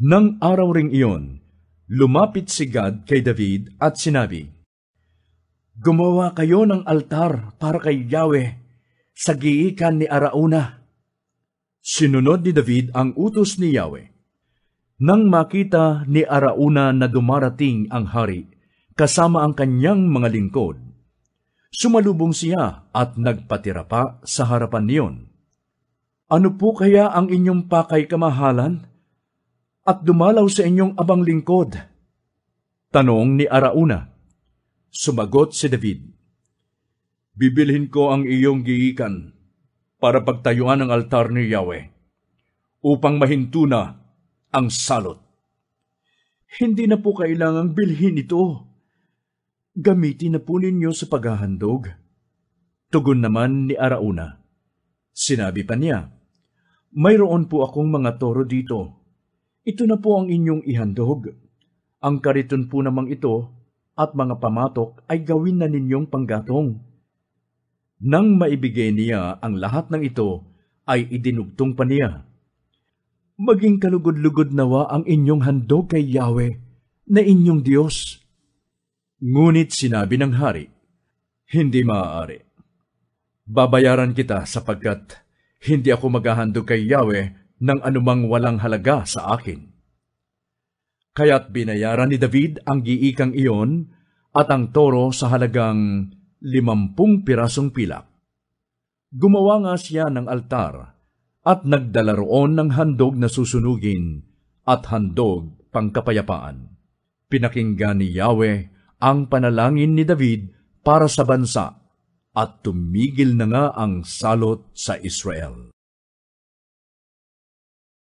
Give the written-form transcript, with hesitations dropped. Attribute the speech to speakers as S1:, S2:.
S1: Nang araw ring iyon, lumapit si Gad kay David at sinabi, "Gumawa kayo ng altar para kay Yahweh sa giikan ni Arauna." Sinunod ni David ang utos ni Yahweh. Nang makita ni Arauna na dumarating ang hari, kasama ang kanyang mga lingkod, sumalubong siya at nagpatira pa sa harapan niyon. "Ano po kaya ang inyong pakay, kamahalan? At dumalaw sa inyong abang lingkod?" tanong ni Arauna. Sumagot si David, "Bibilhin ko ang iyong giikan para pagtayuan ng altar ni Yahweh, upang mahinto na ang salot." "Hindi na po kailangang bilhin ito. Gamitin na po ninyo sa paghahandog." Tugon naman ni Arauna. Sinabi pa niya, "Mayroon po akong mga toro dito. Ito na po ang inyong ihandog. Ang kariton po namang ito at mga pamatok ay gawin na ninyong panggatong." Nang maibigay niya ang lahat ng ito, ay idinugtong pa niya, "Maging kalugod-lugod nawa ang inyong handog kay Yahweh na inyong Diyos." Ngunit sinabi ng hari, "Hindi maaari. Babayaran kita sapagkat hindi ako maghahandog kay Yahweh ng anumang walang halaga sa akin." Kaya't binayaran ni David ang giikang iyon at ang toro sa halagang 50 pirasong pilak. Gumawa nga siya ng altar at nagdala roon ng handog na susunugin at handog pangkapayapaan. Pinakinggan ni Yahweh ang panalangin ni David para sa bansa at tumigil na nga ang salot sa Israel.